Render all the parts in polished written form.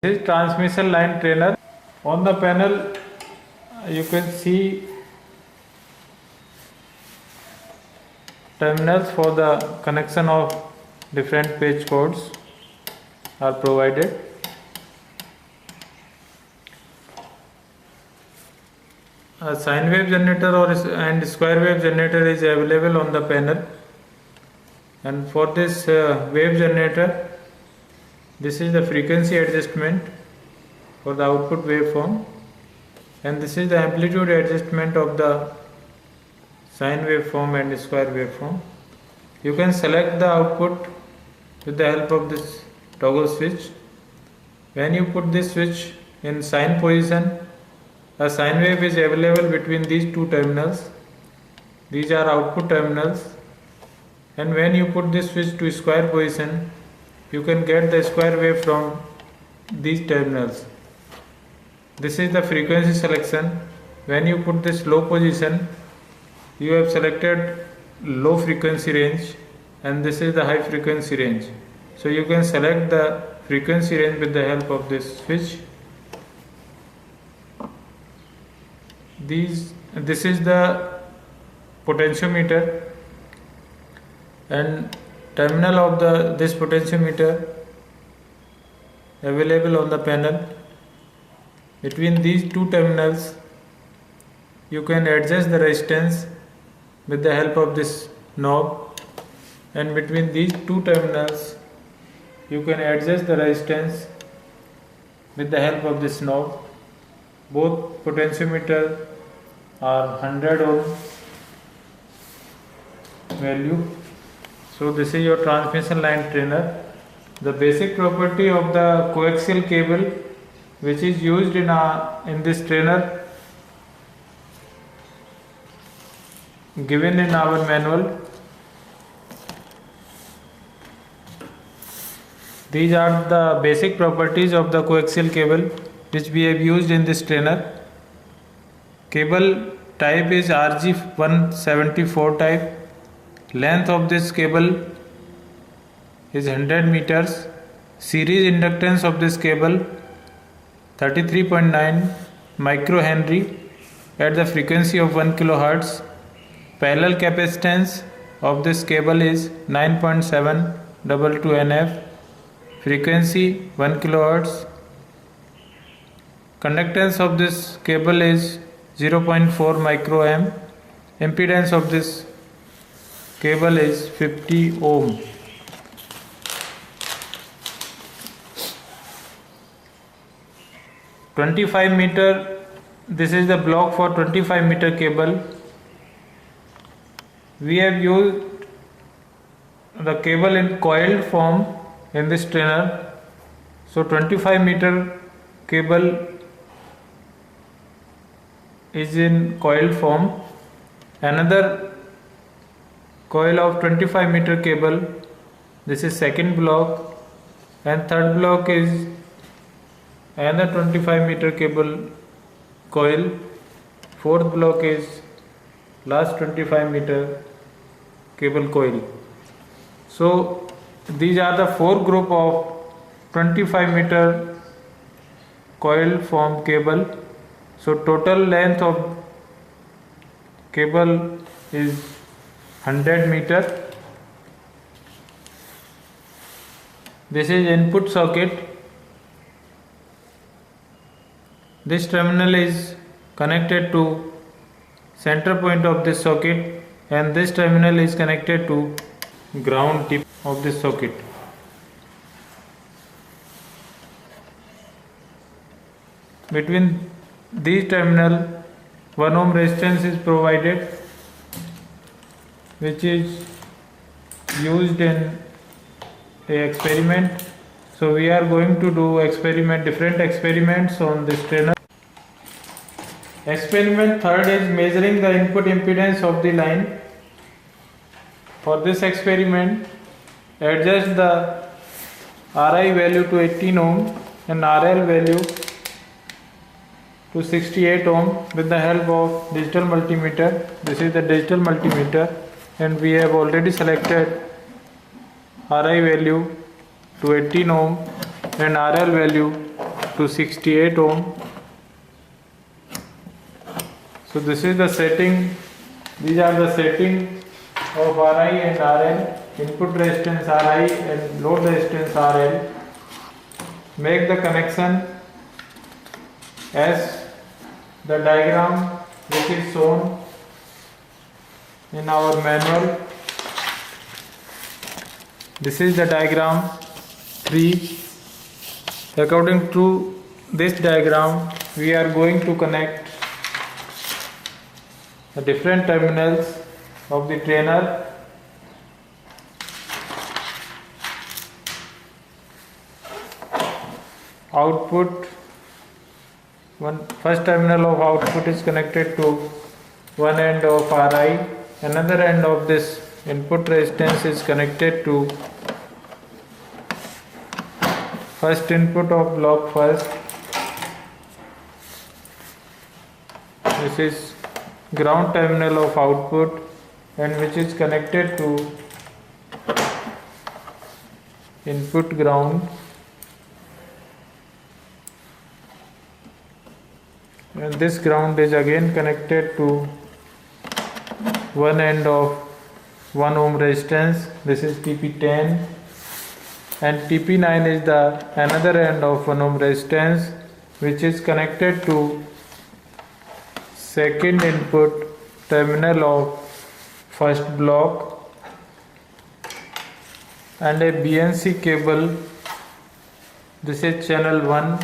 This is transmission line trainer. On the panel you can see terminals for the connection of different page codes are provided. A sine wave generator and square wave generator is available on the panel, and for this wave generator, this is the frequency adjustment for the output waveform, and this is the amplitude adjustment of the sine waveform and square waveform. You can select the output with the help of this toggle switch. When you put this switch in sine position, a sine wave is available between these two terminals. These are output terminals, and when you put this switch to square position, you can get the square wave from these terminals. This is the frequency selection. When you put this low position, you have selected low frequency range, and this is the high frequency range. So you can select the frequency range with the help of this switch. This is the potentiometer, and terminal of this potentiometer available on the panel. Between these two terminals, you can adjust the resistance with the help of this knob, and between these two terminals, you can adjust the resistance with the help of this knob. Both potentiometer are 100 ohm value. So this is your transmission line trainer. The basic property of the coaxial cable which is used in this trainer given in our manual. These are the basic properties of the coaxial cable which we have used in this trainer. Cable type is RG174 type. Length of this cable is 100 meters. Series inductance of this cable 33.9 microhenry at the frequency of 1 kilohertz. Parallel capacitance of this cable is 9.722 NF. Frequency 1 kilohertz. Conductance of this cable is 0.4 microamp. Impedance of this cable is 50 ohm. "25 meter", this is the block for 25 meter cable. We have used the cable in coiled form in this trainer. So 25 meter cable is in coiled form. Another coil of 25 meter cable, this is second block, and third block is another 25 meter cable coil. Fourth block is last 25 meter cable coil. So these are the four group of 25 meter coil form cable. So total length of cable is 100 meter. This is input socket. This terminal is connected to center point of this socket, and this terminal is connected to ground tip of this socket. Between these terminal 1 ohm resistance is provided, which is used in a experiment. So we are going to do different experiments on this trainer. Experiment third is measuring the input impedance of the line. For this experiment, adjust the RI value to 18 ohm and RL value to 68 ohm with the help of digital multimeter. This is the digital multimeter, and we have already selected RI value to 18 ohm and RL value to 68 ohm. So this is the setting. These are the setting of Ri and RL. Input resistance Ri and load resistance RL. Make the connection as the diagram which is shown in our manual. This is the diagram 3. According to this diagram, we are going to connect the different terminals of the trainer. Output, first terminal of output is connected to one end of Ri, another end of this input resistance is connected to first input of block first. This is ground terminal of output and which is connected to input ground, and this ground is again connected to one end of 1 ohm resistance. This is TP10, and TP9 is the another end of 1 ohm resistance which is connected to second input terminal of first block, and a BNC cable. This is channel 1.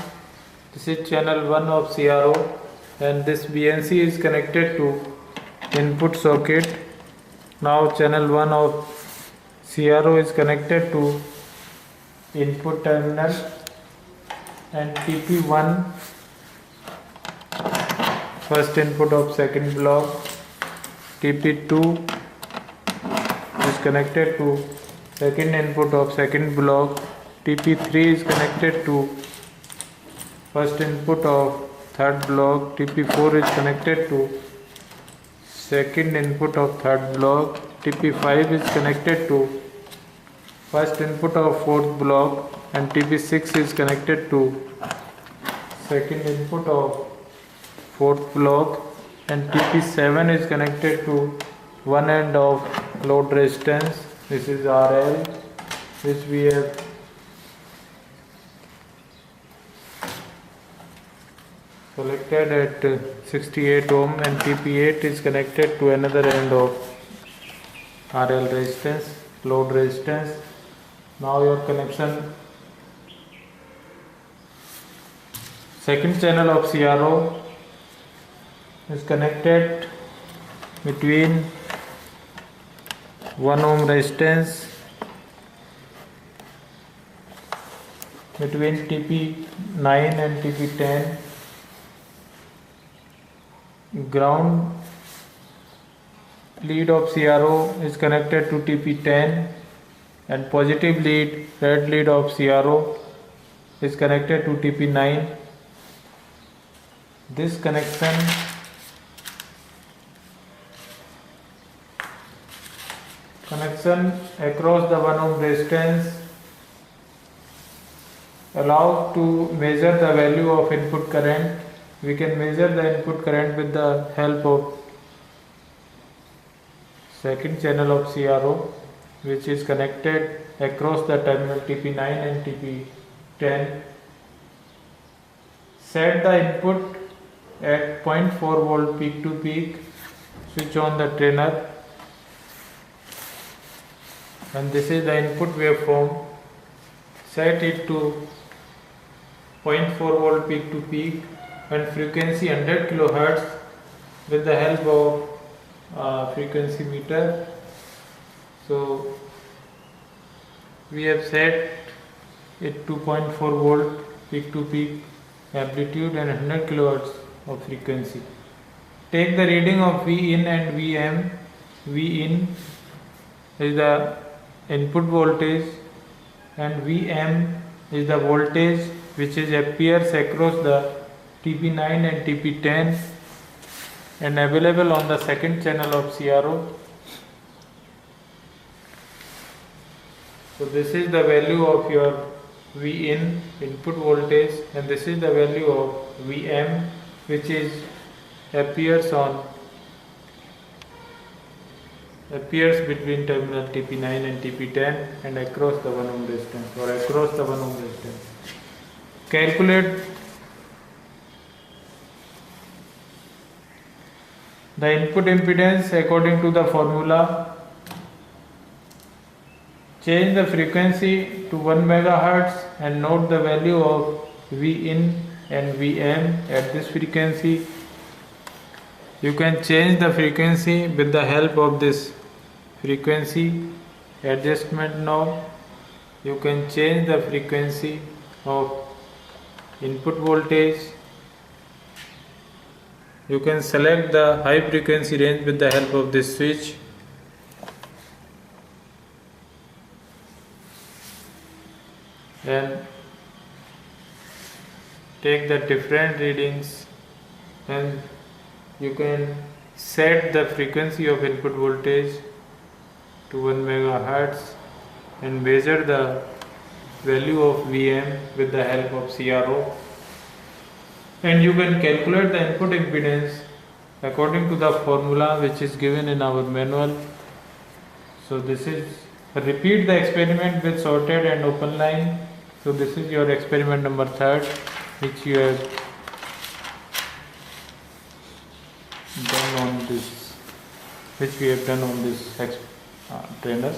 This is channel 1 of CRO, and this BNC is connected to input socket. Now channel 1 of CRO is connected to input terminal, and TP1 first input of second block. TP2 is connected to second input of second block. TP3 is connected to first input of third block. TP4 is connected to second input of third block. TP5 is connected to first input of fourth block, and TP6 is connected to second input of fourth block, and TP7 is connected to one end of load resistance. This is RL, which we have selected at 68 ohm, and TP8 is connected to another end of RL resistance, load resistance. Now your connection, second channel of CRO is connected between 1 ohm resistance between TP9 and TP10. Ground lead of CRO is connected to TP10, and positive lead, red lead of CRO is connected to TP9. This connection across the 1 ohm resistance allows to measure the value of input current. We can measure the input current with the help of second channel of CRO, which is connected across the terminal TP9 and TP10. Set the input at 0.4 volt peak to peak. Switch on the trainer, and this is the input waveform. Set it to 0.4 volt peak to peak and frequency 100 kHz with the help of frequency meter. So we have set it to 0.4 volt peak to peak amplitude and 100 kHz of frequency. Take the reading of V in and Vm. V in is the input voltage, and Vm is the voltage which appears across the TP9 and TP10 and available on the second channel of CRO. So this is the value of your V in input voltage, and this is the value of Vm, which is appears between terminal Tp9 and Tp10 and across the 1 ohm resistance or across the 1 ohm resistance. Calculate the input impedance according to the formula. Change the frequency to 1 megahertz and note the value of Vin and Vm at this frequency. You can change the frequency with the help of this frequency adjustment knob. You can change the frequency of input voltage. You can select the high frequency range with the help of this switch. And take the different readings, and you can set the frequency of input voltage to 1 megahertz and measure the value of Vm with the help of CRO, and you can calculate the input impedance according to the formula which is given in our manual. So this is, repeat the experiment with sorted and open line. So this is your experiment number 3 which you have done on this, which we have done on this trainer.